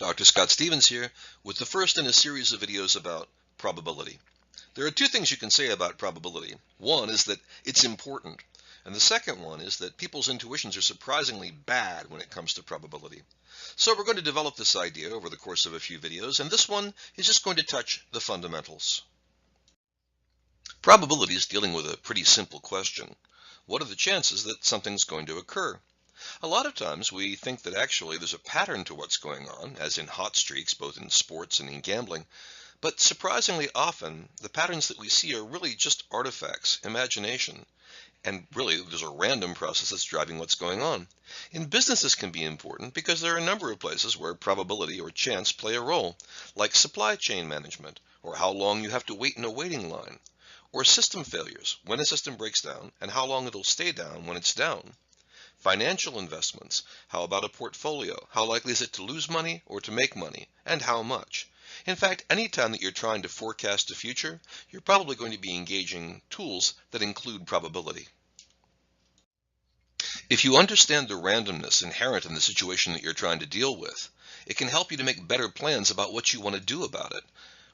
Dr. Scott Stevens here with the first in a series of videos about probability. There are two things you can say about probability. One is that it's important, and the second one is that people's intuitions are surprisingly bad when it comes to probability. So we're going to develop this idea over the course of a few videos, and this one is just going to touch the fundamentals. Probability is dealing with a pretty simple question. What are the chances that something's going to occur? A lot of times we think that actually there's a pattern to what's going on, as in hot streaks, both in sports and in gambling. But surprisingly often, the patterns that we see are really just artifacts, imagination. And really, there's a random process that's driving what's going on. In business, this can be important because there are a number of places where probability or chance play a role, like supply chain management, or how long you have to wait in a waiting line, or system failures, when a system breaks down, and how long it'll stay down when it's down. Financial investments, how about a portfolio? How likely is it to lose money or to make money, and how much? In fact, anytime that you're trying to forecast the future, you're probably going to be engaging tools that include probability. If you understand the randomness inherent in the situation that you're trying to deal with, it can help you to make better plans about what you want to do about it.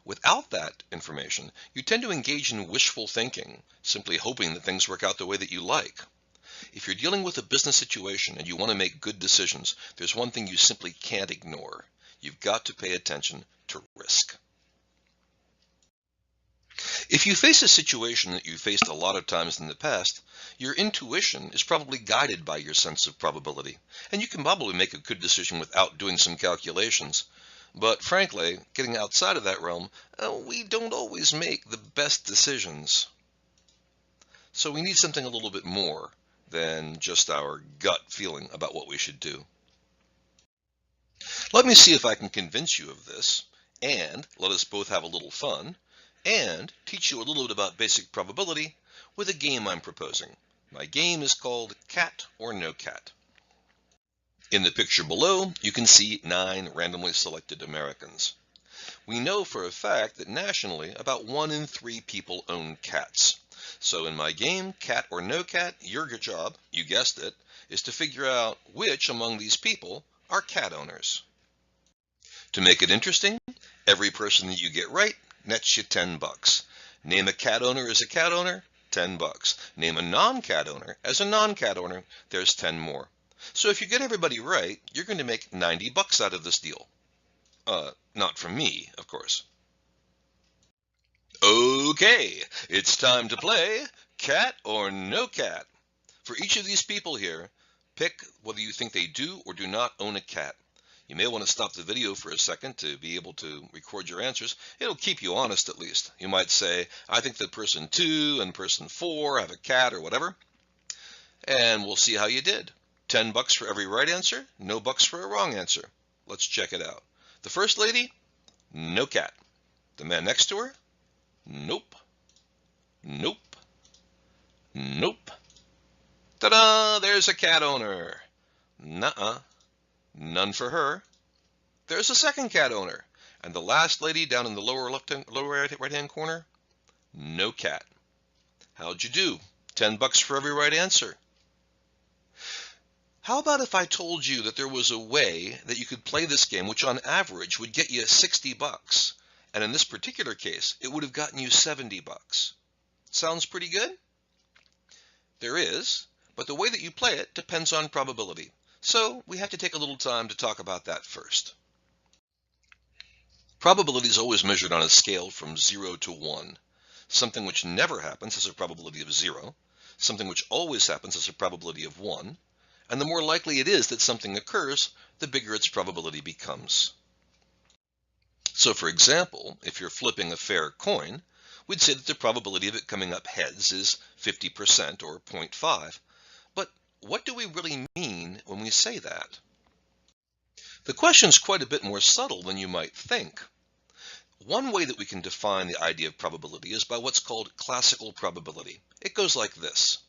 Without that information, you tend to engage in wishful thinking, simply hoping that things work out the way that you like. If you're dealing with a business situation and you want to make good decisions, there's one thing you simply can't ignore. You've got to pay attention to risk. If you face a situation that you've faced a lot of times in the past, your intuition is probably guided by your sense of probability, and you can probably make a good decision without doing some calculations. But frankly, getting outside of that realm, we don't always make the best decisions. So we need something a little bit more than just our gut feeling about what we should do. Let me see if I can convince you of this, and let us both have a little fun, and teach you a little bit about basic probability with a game I'm proposing. My game is called Cat or No Cat. In the picture below, you can see 9 randomly selected Americans. We know for a fact that nationally, about 1 in 3 people own cats. So in my game, Cat or No Cat, your job, you guessed it, is to figure out which among these people are cat owners. To make it interesting, every person that you get right nets you $10. Name a cat owner as a cat owner, $10. Name a non-cat owner as a non-cat owner, there's 10 more. So if you get everybody right, you're going to make $90 out of this deal. Not from me, of course. Okay, it's time to play Cat or No Cat. For each of these people here, pick whether you think they do or do not own a cat. You may want to stop the video for a second to be able to record your answers. It'll keep you honest at least. You might say, I think that person 2 and person 4 have a cat or whatever. And we'll see how you did. $10 for every right answer, no bucks for a wrong answer. Let's check it out. The first lady, no cat. The man next to her, nope, nope, nope. Ta-da! There's a cat owner. Nuh-uh. None for her. There's a second cat owner. And the last lady down in the lower right-hand corner, no cat. How'd you do? $10 for every right answer. How about if I told you that there was a way that you could play this game which on average would get you $60, and in this particular case it would have gotten you $70? Sounds pretty good? There is, but the way that you play it depends on probability. So we have to take a little time to talk about that first. Probability is always measured on a scale from 0 to 1. Something which never happens has a probability of 0. Something which always happens has a probability of 1. And the more likely it is that something occurs, the bigger its probability becomes. So for example, if you're flipping a fair coin, we'd say that the probability of it coming up heads is 50% or 0.5. But what do we really mean when we say that? The question's quite a bit more subtle than you might think. One way that we can define the idea of probability is by what's called classical probability. It goes like this.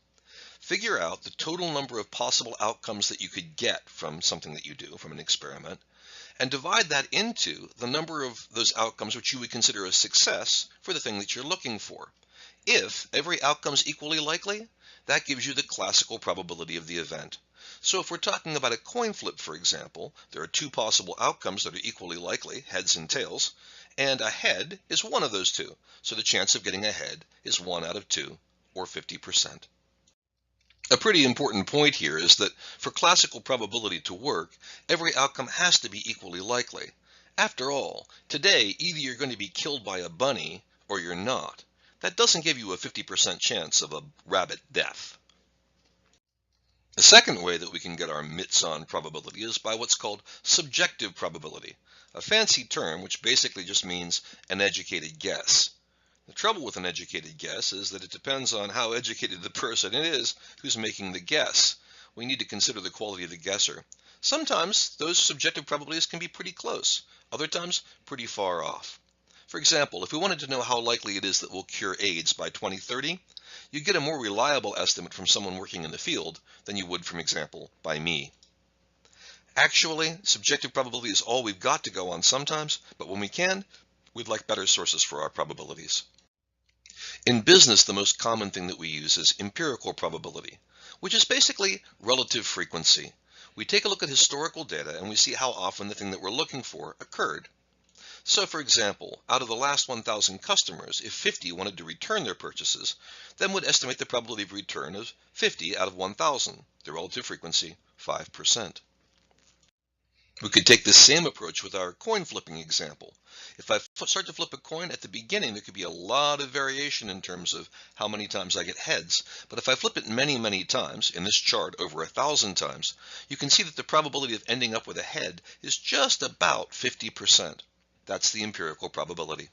Figure out the total number of possible outcomes that you could get from something that you do, from an experiment, and divide that into the number of those outcomes which you would consider a success for the thing that you're looking for. If every outcome is equally likely, that gives you the classical probability of the event. So if we're talking about a coin flip, for example, there are two possible outcomes that are equally likely, heads and tails, and a head is one of those two. So the chance of getting a head is 1 out of 2, or 50%. A pretty important point here is that for classical probability to work, every outcome has to be equally likely. After all, today, either you're going to be killed by a bunny or you're not. That doesn't give you a 50% chance of a rabbit death. The second way that we can get our mitts on probability is by what's called subjective probability, a fancy term which basically just means an educated guess. The trouble with an educated guess is that it depends on how educated the person is who's making the guess. We need to consider the quality of the guesser. Sometimes those subjective probabilities can be pretty close, other times pretty far off. For example, if we wanted to know how likely it is that we'll cure AIDS by 2030, you'd get a more reliable estimate from someone working in the field than you would, for example, by me. Actually, subjective probability is all we've got to go on sometimes, but when we can, we'd like better sources for our probabilities. In business, the most common thing that we use is empirical probability, which is basically relative frequency. We take a look at historical data and we see how often the thing that we're looking for occurred. So for example, out of the last 1,000 customers, if 50 wanted to return their purchases, then we'd estimate the probability of return as 50 out of 1,000, the relative frequency 5%. We could take the same approach with our coin flipping example. If I start to flip a coin at the beginning, there could be a lot of variation in terms of how many times I get heads. But if I flip it many, many times, in this chart over 1,000 times, you can see that the probability of ending up with a head is just about 50%. That's the empirical probability.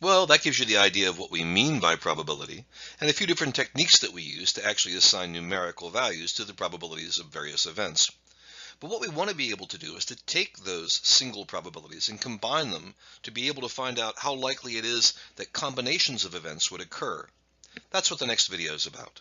Well, that gives you the idea of what we mean by probability, and a few different techniques that we use to actually assign numerical values to the probabilities of various events. But what we want to be able to do is to take those single probabilities and combine them to be able to find out how likely it is that combinations of events would occur. That's what the next video is about.